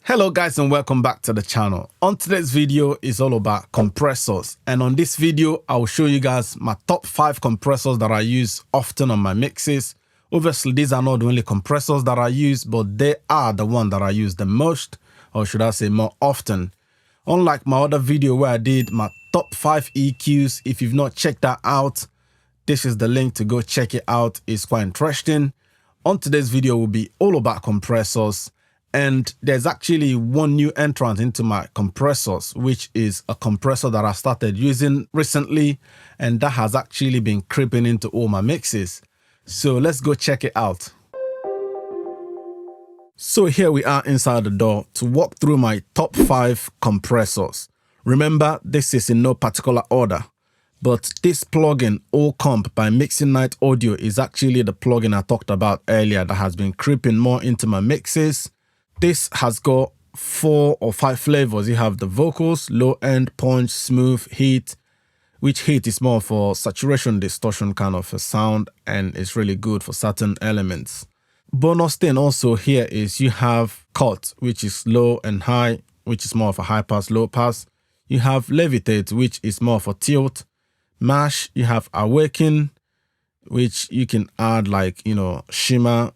Hello guys and welcome back to the channel. On today's video is all about compressors, and on this video I will show you guys my top 5 compressors that I use often on my mixes. Obviously these are not the only compressors that I use, but they are the one that I use the most, or should I say more often. Unlike my other video where I did my top 5 EQs, if you've not checked that out, this is the link to go check it out. It's quite interesting. On today's video will be all about compressors. And there's actually one new entrant into my compressors, which is a compressor that I started using recently, and that has actually been creeping into all my mixes. So let's go check it out. So here we are inside the door to walk through my top 5 compressors. Remember, this is in no particular order, but this plugin, All-Comp by Mixing Night Audio, is actually the plugin I talked about earlier that has been creeping more into my mixes. This has got 4 or 5 flavors. You have the vocals, low end, punch, smooth, heat, which heat is more for saturation, distortion kind of a sound, and it's really good for certain elements. Bonus thing also here is you have cut, which is low and high, which is more of a high pass, low pass. You have levitate, which is more for tilt. Mash, you have awaken, which you can add like, shimmer,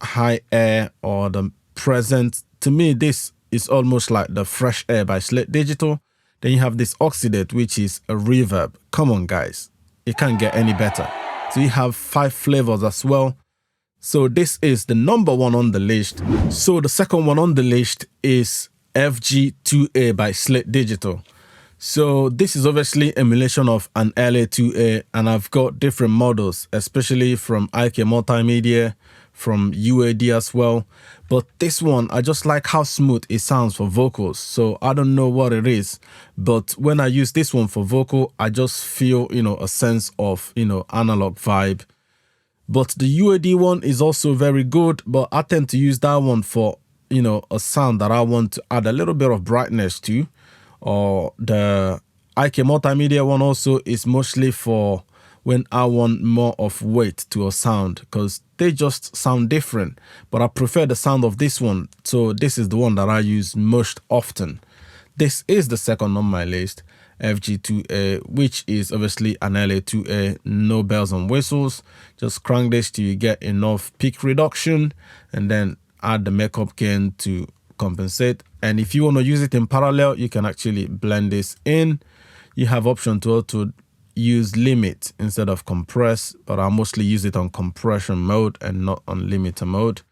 high air, or the present. To me, this is almost like the Fresh Air by Slate Digital. Then you have this oxidate, which is a reverb. Come on guys, it can't get any better. So you have 5 flavors as well. So this is the number 1 on the list. So the second one on the list is FG2A by Slate Digital. So this is obviously emulation of an LA2A, and I've got different models, especially from IK Multimedia, from UAD as well. But this one, I just like how smooth it sounds for vocals. So I don't know what it is, but when I use this one for vocal, I just feel, a sense of, analog vibe. But the UAD one is also very good, but I tend to use that one for, a sound that I want to add a little bit of brightness to. Or the IK Multimedia one also is mostly for when I want more of weight to a sound, because they just sound different. But I prefer the sound of this one, so this is the one that I use most often. This is the second on my list, FG2A, which is obviously an LA2A, no bells and whistles. Just crank this till you get enough peak reduction, and then add the makeup gain to compensate. And if you want to use it in parallel, you can actually blend this in. You have option to use limit instead of compress, but I mostly use it on compression mode and not on limiter mode.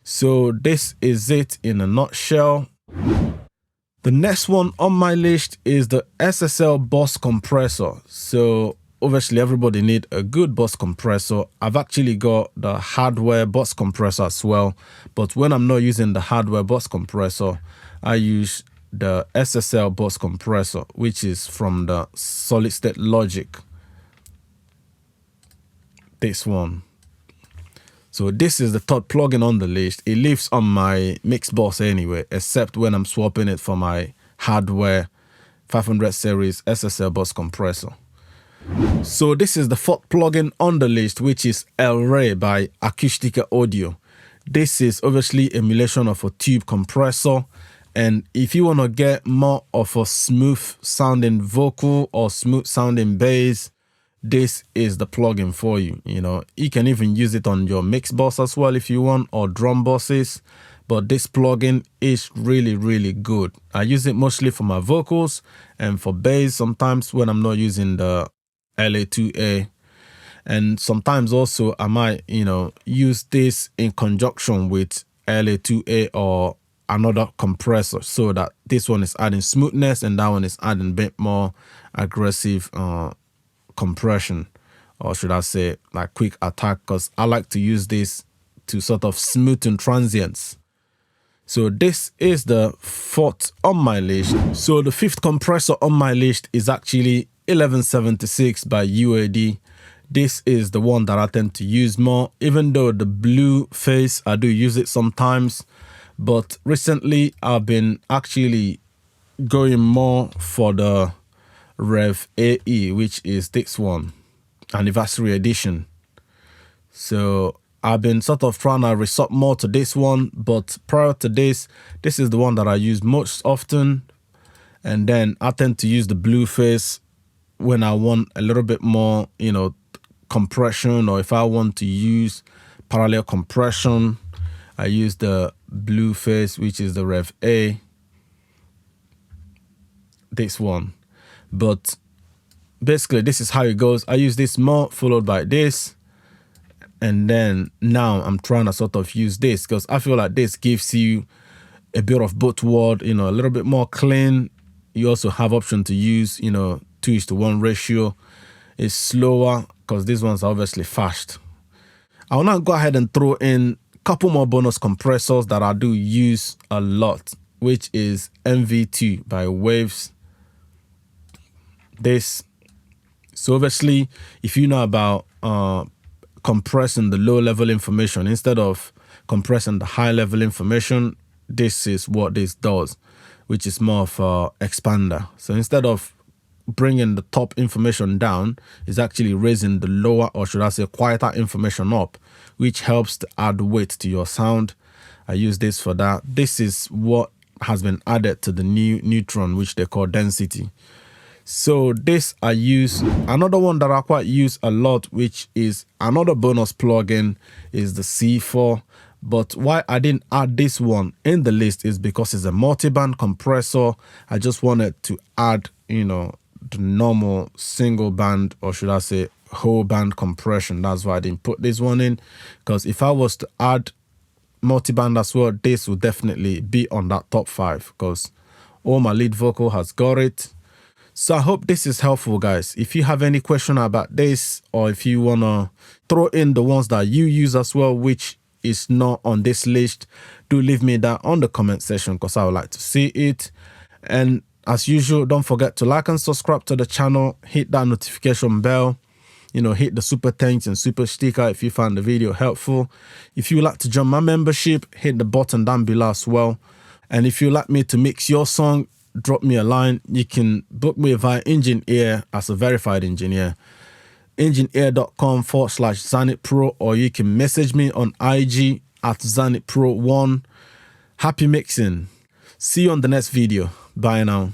So this is it in a nutshell. The next one on my list is the SSL Bus Compressor. So obviously everybody need a good bus compressor. I've actually got the hardware bus compressor as well, but when I'm not using the hardware bus compressor, I use the SSL Bus Compressor, which is from the Solid State Logic. This one. So this is the third plugin on the list. It lives on my mix bus anyway, except when I'm swapping it for my hardware 500 series SSL Bus Compressor. So this is the 4th plugin on the list, which is el-rey by Acoustica Audio. This is obviously emulation of a tube compressor. And if you want to get more of a smooth sounding vocal or smooth sounding bass, this is the plugin for you. You can even use it on your mix bus as well if you want, or drum buses. But this plugin is really, really good. I use it mostly for my vocals and for bass sometimes when I'm not using the LA2A. And sometimes also I might, use this in conjunction with LA2A or another compressor, so that this one is adding smoothness and that one is adding a bit more aggressive compression, or should I say like quick attack, because I like to use this to sort of smoothen transients. So this is the 4th on my list. So the 5th compressor on my list is actually 1176 by UAD. This is the one that I tend to use more, even though the blue face, I do use it sometimes. But recently I've been actually going more for the Rev AE, which is this one, Anniversary Edition. So I've been sort of trying to resort more to this one, but prior to this is the one that I use most often. And then I tend to use the blue face when I want a little bit more, you know, compression, or if I want to use parallel compression, I use the blue face, which is the Rev A, this one. But basically this is how it goes. I use this more, followed by this, and then now I'm trying to sort of use this because I feel like this gives you a bit of both world, you know, a little bit more clean. You also have option to use, you know, 2:1 ratio. It's slower because these ones are obviously fast. I will now go ahead and throw in a couple more bonus compressors that I do use a lot, which is MV2 by Waves. This. So obviously, if you know about compressing the low level information instead of compressing the high level information, this is what this does, which is more of a expander. So instead of bringing the top information down, it's actually raising the lower, or should I say quieter information up, which helps to add weight to your sound. I use this for that. This is what has been added to the new Neutron, which they call density. So this I use. Another one that I quite use a lot, which is another bonus plugin, is the C4. But why I didn't add this one in the list is because it's a multi-band compressor. I just wanted to add, you know, the normal single band, or should I say whole band compression. That's why I didn't put this one in, because if I was to add multi-band as well, this would definitely be on that top 5 because all my lead vocal has got it. So I hope this is helpful, guys. If you have any question about this, or if you want to throw in the ones that you use as well, which is not on this list, do leave me that on the comment section because I would like to see it. And as usual, don't forget to like and subscribe to the channel, hit that notification bell, you know, hit the super thanks and super sticker if you found the video helpful. If you would like to join my membership, hit the button down below as well. And if you'd like me to mix your song, drop me a line. You can book me via Engineer as a verified engineer. Engineer.com/Zany Pro, or you can message me on IG at Zany Pro 1. Happy mixing. See you on the next video. Bye now.